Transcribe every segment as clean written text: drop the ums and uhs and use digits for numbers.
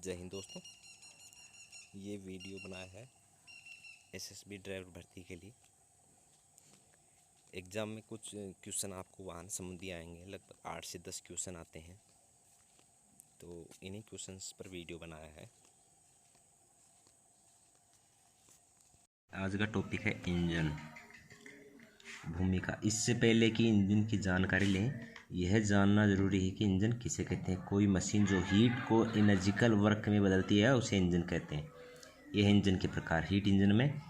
जय हिंद दोस्तों। ये वीडियो बनाया है एसएसबी ड्राइवर भर्ती के लिए। एग्ज़ाम में कुछ क्वेश्चन आपको वाहन संबंधी आएंगे, लगभग 8 से 10 क्वेश्चन आते हैं, तो इन्हीं क्वेश्चंस पर वीडियो बनाया है। आज का टॉपिक है इंजन भूमिका। इससे पहले कि इंजन की जानकारी लें, यह जानना जरूरी है कि इंजन किसे कहते हैं। कोई मशीन जो हीट को एनर्जिकल वर्क में बदलती है उसे इंजन कहते हैं। यह इंजन के प्रकार। हीट इंजन में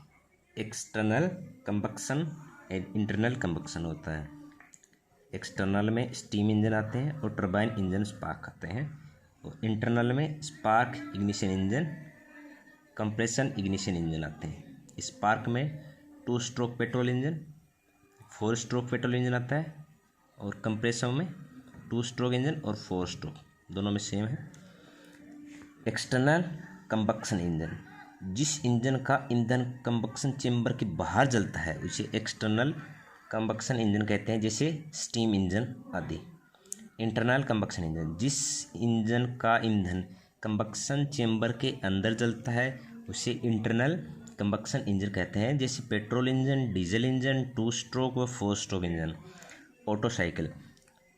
external combustion and internal combustion होता है। एक्सटर्नल में स्टीम इंजन आते हैं और टरबाइन इंजन स्पार्क आते हैं। और इंटरनल में spark ignition engine, compression ignition engine आते हैं। स्पार्क में 2 stroke petrol engine, 4 stroke petrol engine आता है। और कंप्रेशन में 2 स्ट्रोक इंजन और 4 स्ट्रोक, दोनों में सेम है। एक्सटर्नल कंबक्शन इंजन, जिस इंजन का ईंधन कंबक्शन चेंबर के बाहर जलता है उसे एक्सटर्नल कंबक्शन इंजन कहते हैं, जैसे स्टीम इंजन आदि। इंटरनल कंबक्शन इंजन, जिस इंजन का ईंधन कंबक्शन चेंबर के अंदर जलता है उसे इंटरनल कंबक्शन इंजन कहते हैं, जैसे petrol engine, diesel engine, 2 stroke व 4 stroke engine. Otto cycle,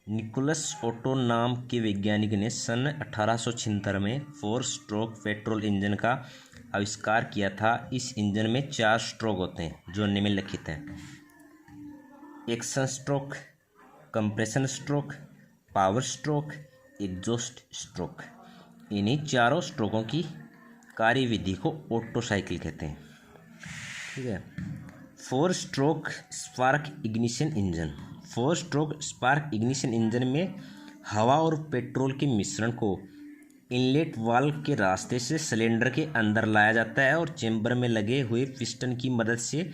Nicolaus Otto नाम के वैज्ञानिक ने सन 1876 में 4 स्ट्रोक पेट्रोल इंजन का आविष्कार किया था। इस इंजन में 4 स्ट्रोक होते हैं जो निम्नलिखित हैं: action stroke, compression stroke, power stroke, exhaust stroke. इन्हीं चारों स्ट्रोकों की कार्यविधि को ऑटो साइकिल कहते हैं। ठीक है। 4 stroke spark ignition engine, 4 stroke spark ignition engine में हवा और पेट्रोल के मिश्रण को इनलेट वाल्व के रास्ते से सिलेंडर के अंदर लाया जाता है और चेंबर में लगे हुए पिस्टन की मदद से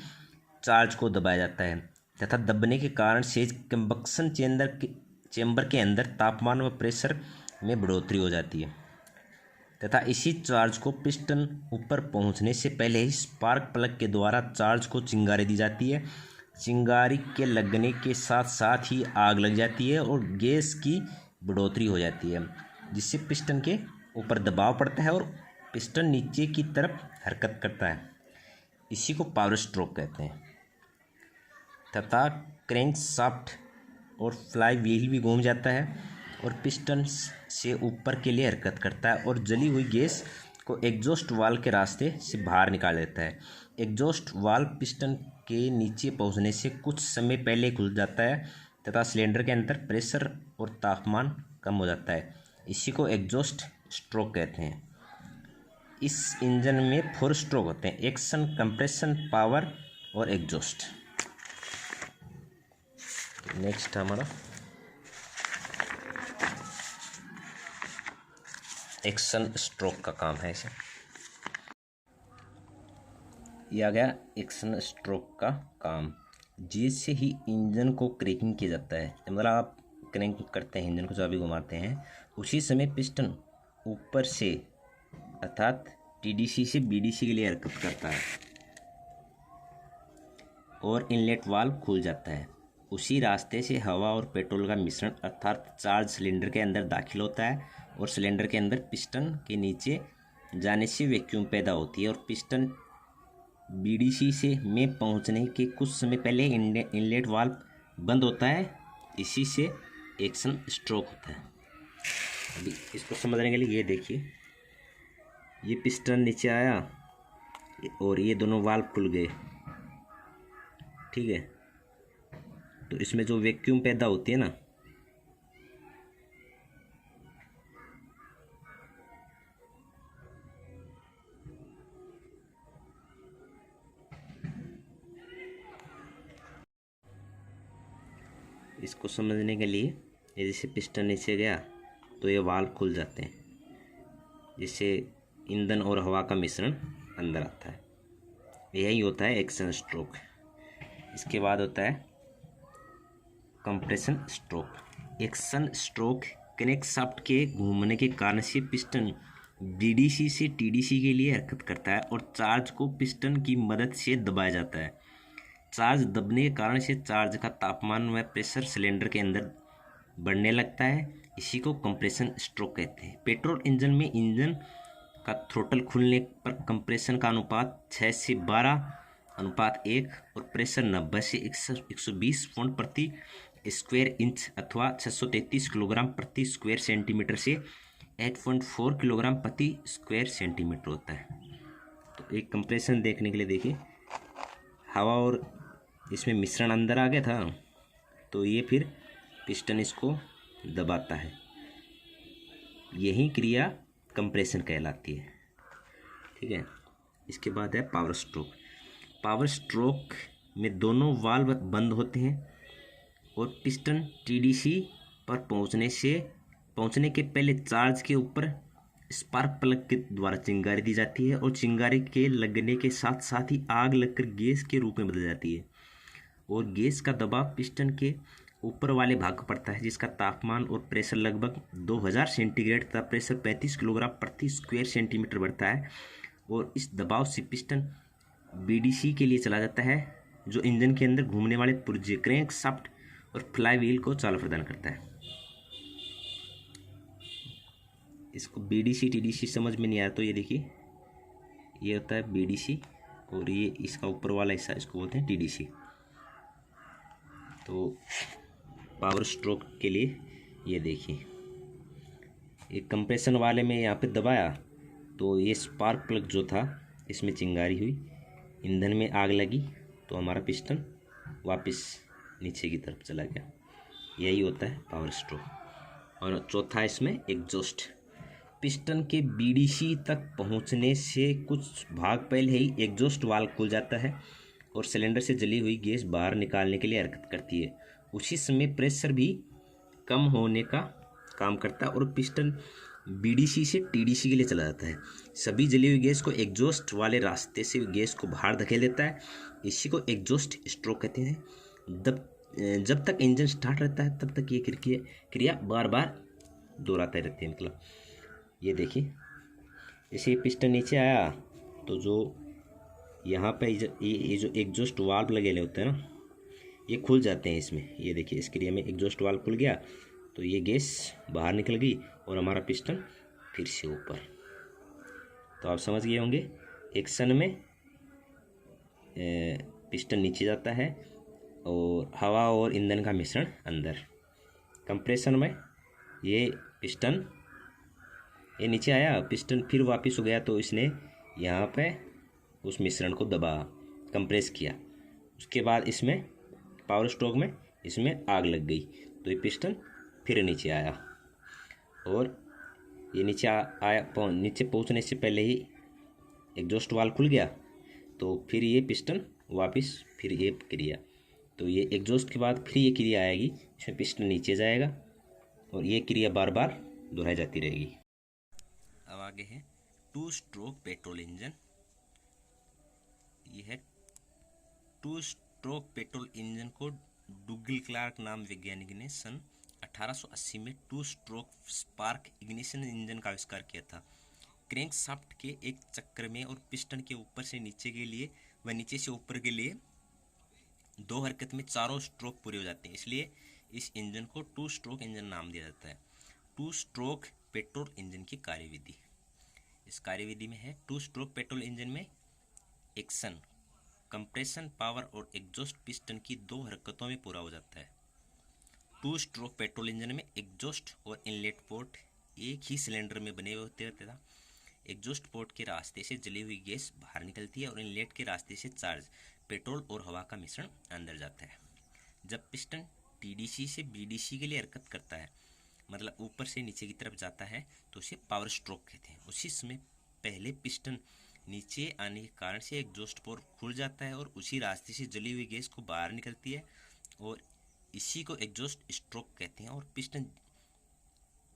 चार्ज को दबाया जाता है तथा दबने के कारण से कंबक्शन चेंबर के अंदर तापमान व प्रेशर में बढ़ोतरी हो जाती है तथा इसी चार्ज को पिस्टन ऊपर पहुंचने से पहले ही स्पार्क प्लग के द्वारा चार्ज को चिंगारी दी जाती है। चिंगारी के लगने के साथ साथ ही आग लग जाती है और गैस की बढ़ोतरी हो जाती है, जिससे पिस्टन के ऊपर दबाव पड़ता है और पिस्टन नीचे की तरफ हरकत करता है। इसी को पावर स्ट्रोक कहते हैं। तथा क्रैंक शाफ्ट और फ्लाई व्हील भी घूम जाता है और पिस्टन से ऊपर के लिए हरकत करता है और जली हुई गैस को एग्जॉस्ट वाल्व के रास्ते से बाहर निकाल देता है। एग्जॉस्ट वाल्व पिस्टन के नीचे पहुंचने से कुछ समय पहले खुल जाता है तथा सिलेंडर के अंदर प्रेशर और तापमान कम हो जाता है। इसी को एग्जॉस्ट स्ट्रोक कहते हैं। इस इंजन में 4 स्ट्रोक होते हैं: एक्शन, कंप्रेशन, पावर और एग्जॉस्ट। नेक्स्ट हमारा एक्शन स्ट्रोक का काम है। इसे यह आ गया एक्शन स्ट्रोक का काम। जैसे ही इंजन को क्रैंकिंग किया जाता है, मतलब आप क्रैंक करते हैं इंजन को, चाबी घुमाते हैं, उसी समय पिस्टन ऊपर से अर्थात टीडीसी से बीडीसी के लिए हरकत करता है और इनलेट वाल्व खुल जाता है। उसी रास्ते से हवा और पेट्रोल का मिश्रण अर्थात चार्ज सिलेंडर के अंदर दाखिल होता है और सिलेंडर के अंदर पिस्टन के नीचे जाने से वैक्यूम पैदा होती है और पिस्टन बीडीसी से में पहुंचने के कुछ समय पहले इनलेट वाल्व बंद होता है। इसी से एक्शन स्ट्रोक होता है। अभी इसको समझने के लिए ये देखिए, ये पिस्टन नीचे आया और ये दोनों वाल्व खुल गए। ठीक है, तो इसमें जो वैक्यूम पैदा होती है ना, इसको समझने के लिए ये जैसे पिस्टन नीचे गया तो ये वाल्व खुल जाते हैं, जिससे ईंधन और हवा का मिश्रण अंदर आता है। यही होता है एक्शन स्ट्रोक। इसके बाद होता है compression stroke. Action stroke crankshaft के घूमने के कारण से पिस्टन बीडीसी से टीडीसी के लिए हरकत करता है और चार्ज को पिस्टन की मदद से दबाया जाता है। चार्ज दबने के कारण से चार्ज का तापमान व प्रेशर सिलेंडर के अंदर बढ़ने लगता है। इसी को कंप्रेशन स्ट्रोक कहते हैं। पेट्रोल इंजन में इंजन का थ्रोटल खुलने पर कंप्रेशन का अनुपात 6 से 12:1 और प्रेशर 90 से 120 पाउंड प्रति स्क्वायर इंच अथवा 633 किलोग्राम प्रति स्क्वायर सेंटीमीटर से 8.4 किलोग्राम प्रति स्क्वायर सेंटीमीटर होता है। तो एक कंप्रेशन देखने के लिए देखिए, हवा और इसमें मिश्रण अंदर आ गया था, तो ये फिर पिस्टन इसको दबाता है। यही क्रिया कंप्रेशन कहलाती है। ठीक है, इसके बाद है पावर स्ट्रोक। पावर स्ट्रोक में दोनों वाल्व बंद होते हैं और पिस्टन टीडीसी पर पहुंचने के पहले चार्ज के ऊपर स्पार्क प्लग के द्वारा चिंगारी दी जाती है और चिंगारी के लगने के साथ साथ ही आग लगकर गैस के रूप में बदल जाती है और गैस का दबाव पिस्टन के ऊपर वाले भाग पर पड़ता है, जिसका तापमान और प्रेशर लगभग 2000 सेंटीग्रेड तथा प्रेशर 35 किलोग्राम प्रति स्क्वायर सेंटीमीटर बढ़ता है और इस दबाव से पिस्टन बीडीसी के लिए चला जाता है, जो इंजन के अंदर घूमने वाले पुर्जे, क्रैंक शाफ्ट और फ्लाई व्हील को चाल प्रदान करता है। इसको बीडीसी टीडीसी समझ में नहीं आया तो ये देखिए, ये होता है बीडीसी और ये इसका ऊपर वाला हिस्सा इसको बोलते हैं टीडीसी। तो पावर स्ट्रोक के लिए ये देखिए, एक कंप्रेशन वाले में यहाँ पे दबाया तो ये स्पार्क प्लग जो था इसमें चिंगारी हुई, ईंधन में आग लगी तो हमारा पिस्टन वापस नीचे की तरफ चला गया। यही होता है पावर स्ट्रोक। और चौथा इसमें एग्जॉस्ट। पिस्टन के बीडीसी तक पहुंचने से कुछ भाग पहले ही एग्जॉस्ट वाल्व खुल जाता है और सिलेंडर से जली हुई गैस बाहर निकालने के लिए हरकत करती है। उसी समय प्रेशर भी कम होने का काम करता है और पिस्टन बीडीसी से टीडीसी के लिए चला जाता है। सभी जली हुई गैस को एग्जॉस्ट वाले रास्ते से गैस को बाहर धकेल देता है। इसी को एग्जॉस्ट स्ट्रोक कहते हैं। जब तक इंजन स्टार्ट रहता है तब तक ये क्रिया बार बार दोहराते रहती है। मतलब ये देखिए, जैसे पिस्टन नीचे आया तो जो यहाँ पे ये जो एग्जॉस्ट वाल्व लगे होते हैं ना, ये खुल जाते हैं इसमें। ये देखिए, इस क्रिया में एग्जॉस्ट वाल्व खुल गया तो ये गैस बाहर निकल गई और हमारा पिस्टन फिर से ऊपर। तो आप समझ गए होंगे, एक्शन में पिस्टन नीचे जाता है और हवा और ईंधन का मिश्रण अंदर। कंप्रेशन में ये पिस्टन ये नीचे आया, पिस्टन फिर वापस हो गया तो इसने यहाँ पे उस मिश्रण को दबा, कंप्रेस किया। उसके बाद इसमें पावर स्ट्रोक में इसमें आग लग गई तो ये पिस्टन फिर नीचे आया और ये नीचे पहुँचने से पहले ही एग्जॉस्ट वाल्व खुल गया तो फिर ये पिस्टन वापस फिर ये क्रिया। तो ये एग्जॉस्ट के बाद फिर ये क्रिया आएगी, इसमें पिस्टन नीचे जाएगा और ये क्रिया बार बार दोहराई जाती रहेगी। अब आगे है 2 स्ट्रोक पेट्रोल इंजन। यह 2 स्ट्रोक पेट्रोल इंजन को डुगल क्लार्क नाम वैज्ञानिक ने सन 1880 में 2 स्ट्रोक स्पार्क इग्निशन इंजन का आविष्कार किया था। क्रैंक शाफ्ट के एक चक्र में और पिस्टन के ऊपर से नीचे के लिए व नीचे से ऊपर के लिए 2 हरकत में चारों स्ट्रोक पूरे हो जाते हैं, इसलिए इस इंजन को 2 स्ट्रोक इंजन नाम दिया जाता है। 2 स्ट्रोक पेट्रोल इंजन की कार्यविधि। इस कार्यविधि में है 2 स्ट्रोक पेट्रोल इंजन में एक्शन, कंप्रेशन, पावर और एग्जॉस्ट पिस्टन की 2 हरकतों में पूरा हो जाता है। 2 स्ट्रोक पेट्रोल इंजन में एग्जॉस्ट और इनलेट पोर्ट एक ही सिलेंडर में बने हुए होते थे। एग्जॉस्ट पोर्ट के रास्ते से जली हुई गैस बाहर निकलती है और इनलेट के रास्ते से चार्ज पेट्रोल और हवा का मिश्रण अंदर जाता है। जब पिस्टन टीडीसी से बीडीसी के लिए हरकत करता है, मतलब ऊपर से नीचे की तरफ जाता है, तो उसे पावर स्ट्रोक कहते हैं। उसी समय पहले पिस्टन नीचे आने के कारण से एग्जॉस्ट पोर्ट खुल जाता है और उसी रास्ते से जली हुई गैस को बाहर निकलती है और इसी को एग्जॉस्ट स्ट्रोक कहते हैं।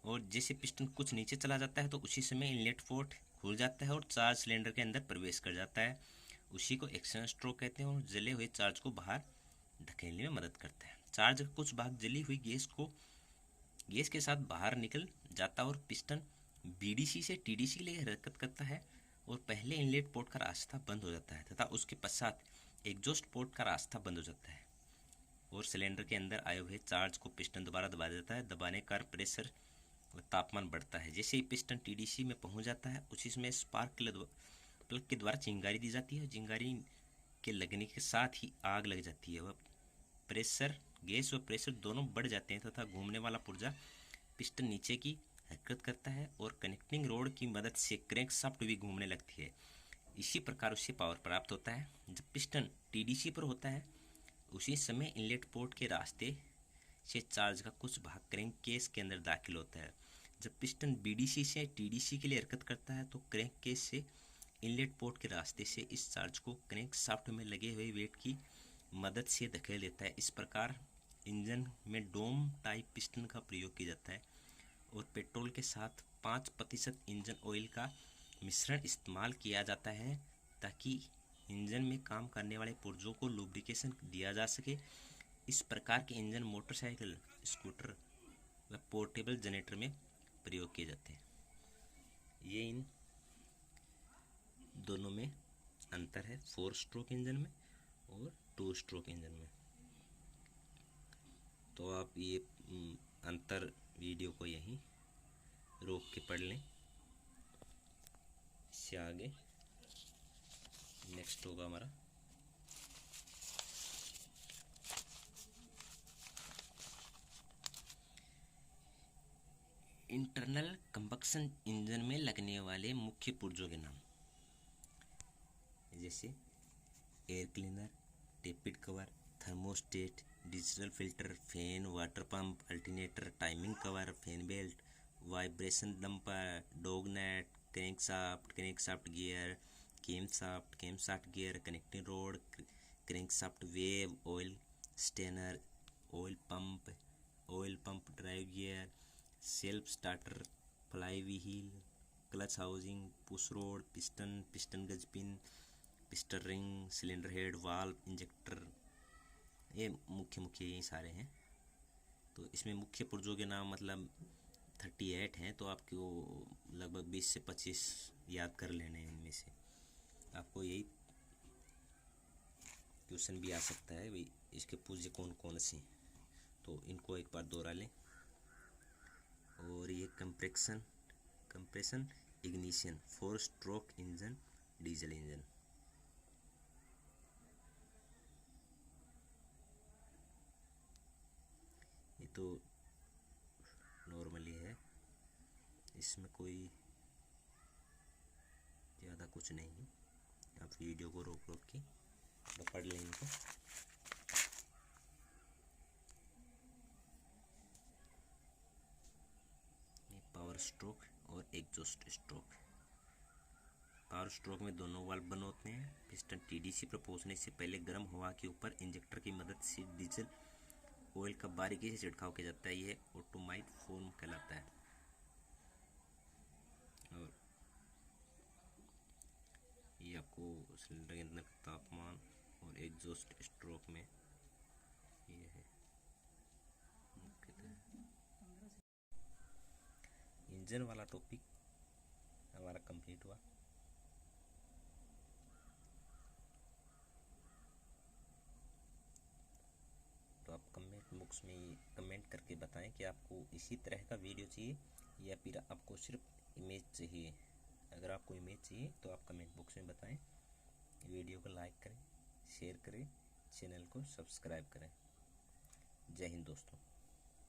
और जैसे पिस्टन कुछ नीचे चला जाता है तो उसी समय इनलेट पोर्ट खुल जाता है और चार्ज सिलेंडर के अंदर प्रवेश कर जाता है, उसी को एक्शन स्ट्रोक कहते हैं और जले हुए चार्ज को बाहर धकेलने में मदद करता है। चार्ज का कुछ भाग जली हुई गैस के साथ बाहर निकल जाता है और पिस्टन बीडीसी से टीडीसी के लिए हरकत करता है और पहले इनलेट पोर्ट का रास्ता बंद हो जाता है तथा उसके पश्चात एग्जॉस्ट पोर्ट का रास्ता बंद हो जाता है और सिलेंडर के अंदर आए हुए चार्ज को पिस्टन दोबारा दबा देता है। दबाने का प्रेशर और तापमान बढ़ता है। जैसे ही पिस्टन टीडीसी में पहुंच जाता है, उसी समय स्पार्क प्लग के द्वारा चिंगारी दी जाती है। चिंगारी के लगने के साथ ही आग लग जाती है। वह प्रेशर, गैस और प्रेशर दोनों बढ़ जाते हैं तथा घूमने वाला पुर्जा पिस्टन नीचे की हरकत करता है और कनेक्टिंग रोड की मदद से क्रैंकशाफ्ट भी घूमने लगती है। इसी प्रकार उससे पावर प्राप्त होता है। जब पिस्टन टीडीसी पर होता है, उसी समय इनलेट पोर्ट के रास्ते से चार्ज का कुछ भाग क्रैंक केस के अंदर दाखिल होता है। जब पिस्टन बीडीसी से टीडीसी के लिए हरकत करता है, तो क्रैंक केस से इनलेट पोर्ट के रास्ते से इस चार्ज को क्रैंक शाफ्ट में लगे हुए वेट की मदद से धकेल देता है। इस प्रकार इंजन में डोम टाइप पिस्टन का प्रयोग किया जाता है और पेट्रोल के साथ 5% इंजन ऑयल का मिश्रण इस्तेमाल किया जाता है ताकि इंजन में काम करने वाले पुर्जों को लुब्रिकेशन दिया जा सके। इस प्रकार के इंजन मोटरसाइकिल, स्कूटर व पोर्टेबल जनरेटर में प्रयोग किए जाते हैं। ये इन दोनों में अंतर है, 4 स्ट्रोक इंजन में और 2 स्ट्रोक इंजन में। तो आप ये अंतर वीडियो को यहीं रोक के पढ़ लें। इससे आगे नेक्स्ट होगा हमारा इंटरनल कंबक्शन इंजन में लगने वाले मुख्य पुर्जों के नाम, जैसे air cleaner, tappet cover, thermostat, digital filter, fan, water pump, alternator, timing cover, fan belt, vibration damper, डॉगनेट, crankshaft gear, camshaft gear, connecting rod, crankshaft wave, oil strainer, oil pump drive gear, self starter, fly wheel, clutch housing, push rod, piston gudgeon pin, piston ring, cylinder head, valve, injector, ये मुख्य यही सारे हैं। तो इसमें मुख्य पुर्जों के नाम मतलब 38 हैं, तो आपको लगभग 20 से 25 याद कर लेने हैं। इनमें से आपको यही क्वेश्चन भी आ सकता है भाई, इसके पुर्जे कौन कौन से, तो इनको एक बार दोहरा लें। और ये compression ignition 4 stroke engine, diesel engine. ये तो नॉर्मली है, इसमें कोई ज़्यादा कुछ नहीं है। आप वीडियो को रोक के पढ़ लें इनको। ये पावर स्ट्रोक और एग्जॉस्ट स्ट्रोक। पावर स्ट्रोक में दोनों वाल्व बंद होते हैं। पिस्टन टीडीसी पर पहुंचने से पहले गर्म हवा के ऊपर इंजेक्टर की मदद से डीजल ऑयल का बारीकी से छिड़काव किया जाता है। यह ऑटोमाइट फॉर्म कहलाता है। और ये आपको सिलेंडर के अंदर तापमान और एग्जॉस्ट स्ट्रोक में ये है मुख्यतः। इंजन वाला टॉपिक हमारा कंप्लीट हुआ। तो आप कमेंट बॉक्स में कमेंट करके बताएं कि आपको इसी तरह का वीडियो चाहिए या फिर आपको सिर्फ इमेज चाहिए। अगर आपको इमेज चाहिए तो आप कमेंट बॉक्स में बताएं। वीडियो को लाइक करें, शेयर करें, चैनल को सब्सक्राइब करें। जय हिंद दोस्तों।